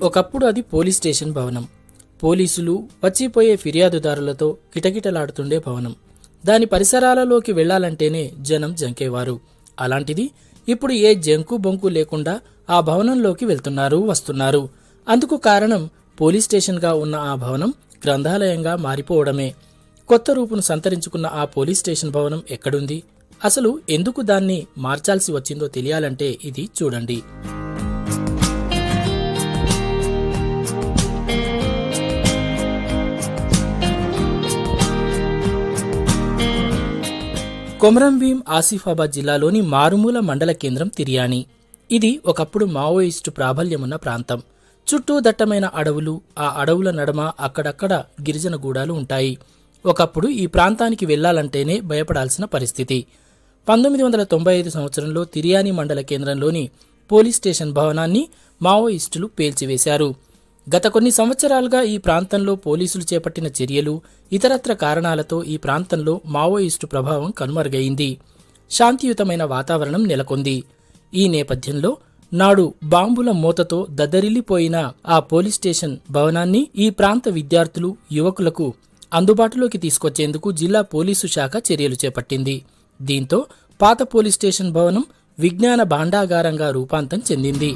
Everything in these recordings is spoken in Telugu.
ఒకప్పుడు అది పోలీస్ స్టేషన్ భవనం. పోలీసులు వచ్చిపోయే ఫిర్యాదుదారులతో కిటకిటలాడుతుండే భవనం. దాని పరిసరాలలోకి వెళ్లాలంటేనే జనం జంకేవారు. అలాంటిది ఇప్పుడు ఏ జంకు బొంకు లేకుండా ఆ భవనంలోకి వెళ్తున్నారు, వస్తున్నారు. అందుకు కారణం పోలీస్ స్టేషన్గా ఉన్న ఆ భవనం గ్రంథాలయంగా మారిపోవడమే. కొత్త రూపును సంతరించుకున్న ఆ పోలీస్ స్టేషన్ భవనం ఎక్కడుంది? అసలు ఎందుకు దాన్ని మార్చాల్సి వచ్చిందో తెలియాలంటే ఇది చూడండి. కొమరంభీం ఆసిఫాబాద్ జిల్లాలోని మారుమూల మండల కేంద్రం తిర్యాని. ఇది ఒకప్పుడు మావోయిస్టు ప్రాబల్యమున్న ప్రాంతం. చుట్టూ దట్టమైన అడవులు, ఆ అడవుల నడమ అక్కడక్కడ గిరిజన గూడాలు ఉంటాయి. ఒకప్పుడు ఈ ప్రాంతానికి వెళ్లాలంటేనే భయపడాల్సిన పరిస్థితి. 1995 సంవత్సరంలో తిర్యాని మండల కేంద్రంలోని పోలీస్ స్టేషన్ భవనాన్ని మావోయిస్టులు పేల్చివేశారు. గత కొన్ని సంవత్సరాలుగా ఈ ప్రాంతంలో పోలీసులు చేపట్టిన చర్యలు, ఇతరత్ర కారణాలతో ఈ ప్రాంతంలో మావోయిస్టు ప్రభావం కనుమరుగైంది. శాంతియుతమైన వాతావరణం నెలకొంది. ఈ నేపథ్యంలో నాడు బాంబుల మోతతో దద్దరిల్లిపోయిన ఆ పోలీస్ స్టేషన్ భవనాన్ని ఈ ప్రాంత విద్యార్థులు, యువకులకు అందుబాటులోకి తీసుకొచ్చేందుకు జిల్లా పోలీసు శాఖ చర్యలు చేపట్టింది. దీంతో పాత పోలీస్ స్టేషన్ భవనం విజ్ఞాన భాండాగారంగా రూపాంతరం చెందింది.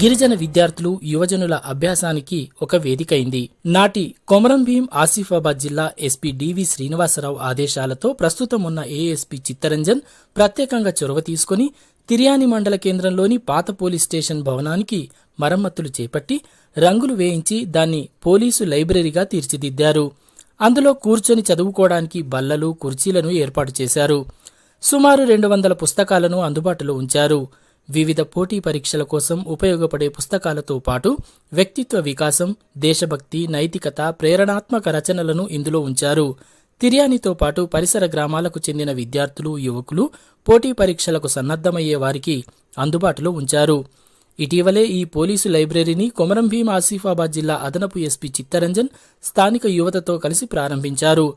గిరిజన విద్యార్థులు, యువజనుల అభ్యాసానికి ఒక వేదికైంది. నాటి కొమరంభీం ఆసిఫాబాద్ జిల్లా ఎస్పీ డివి శ్రీనివాసరావు ఆదేశాలతో ప్రస్తుతం ఉన్న ఏఎస్పీ చిత్తరంజన్ ప్రత్యేకంగా చొరవ తీసుకుని తిర్యాని మండల కేంద్రంలోని పాత పోలీస్ స్టేషన్ భవనానికి మరమ్మతులు చేపట్టి రంగులు వేయించి దాన్ని పోలీసు లైబ్రరీగా తీర్చిదిద్దారు. అందులో కూర్చొని చదువుకోవడానికి బల్లలు, కుర్చీలను ఏర్పాటు చేశారు. సుమారు 200 పుస్తకాలను అందుబాటులో ఉంచారు. వివిధ పోటీ పరీక్షల కోసం ఉపయోగపడే పుస్తకాలతో పాటు వ్యక్తిత్వ వికాసం, దేశభక్తి, నైతికత, ప్రేరణాత్మక రచనలను ఇందులో ఉంచారు. తిర్యానితో పాటు పరిసర గ్రామాలకు చెందిన విద్యార్థులు, యువకులు పోటీ పరీక్షలకు సన్నద్ధమయ్యే వారికి అందుబాటులో ఉంచారు. ఇటీవలే ఈ పోలీసు లైబ్రరీని కొమరంభీం ఆసిఫాబాద్ జిల్లా అదనపు ఎస్పీ చిత్తరంజన్ స్థానిక యువతతో కలిసి ప్రారంభించారు.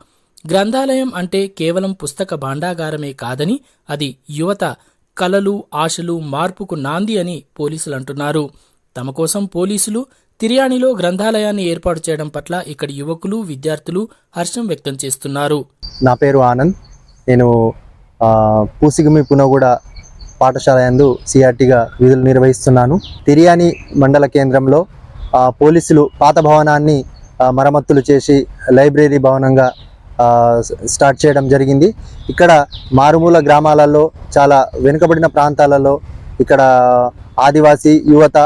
గ్రంథాలయం అంటే కేవలం పుస్తక భాండాగారమే కాదని, అది యువత కలలు, ఆశలు, మార్పుకు నాంది అని పోలీసులు అంటున్నారు. తమ కోసం పోలీసులు తిర్యానిలో గ్రంథాలయాన్ని ఏర్పాటు చేయడం పట్ల ఇక్కడి యువకులు, విద్యార్థులు హర్షం వ్యక్తం చేస్తున్నారు. నా పేరు ఆనంద్. నేను పూసిగుమి పునగూడ పాఠశాల యందు సిఆర్టీగా విధులు నిర్వహిస్తున్నాను. తిర్యాని మండల కేంద్రంలో పోలీసులు పాత భవనాన్ని మరమ్మతులు చేసి లైబ్రరీ భవనంగా స్టార్ట్ చేయడం జరిగింది. ఇక్కడ మారుమూల గ్రామాలలో, చాలా వెనుకబడిన ప్రాంతాలలో ఇక్కడ ఆదివాసీ యువత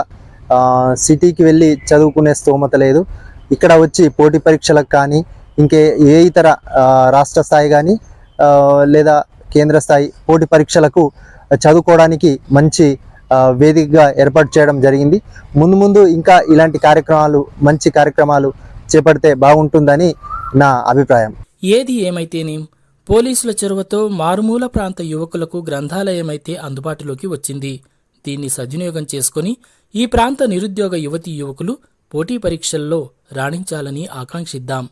సిటీకి వెళ్ళి చదువుకునే స్తోమత లేదు. ఇక్కడ వచ్చి పోటీ పరీక్షలకు కానీ, ఇంకే ఏ ఇతర రాష్ట్ర స్థాయి కానీ లేదా కేంద్ర స్థాయి పోటీ పరీక్షలకు చదువుకోవడానికి మంచి వేదికగా ఏర్పాటు చేయడం జరిగింది. ముందు ఇంకా ఇలాంటి కార్యక్రమాలు, మంచి కార్యక్రమాలు చేపడితే బాగుంటుందని నా అభిప్రాయం. ఏది ఏమైతేనేం పోలీసుల చొరవతో మారుమూల ప్రాంత యువకులకు గ్రంథాలయమైతే అందుబాటులోకి వచ్చింది. దీన్ని సద్వినియోగం చేసుకుని ఈ ప్రాంత నిరుద్యోగ యువతీ యువకులు పోటీ పరీక్షల్లో రాణించాలని ఆకాంక్షిద్దాం.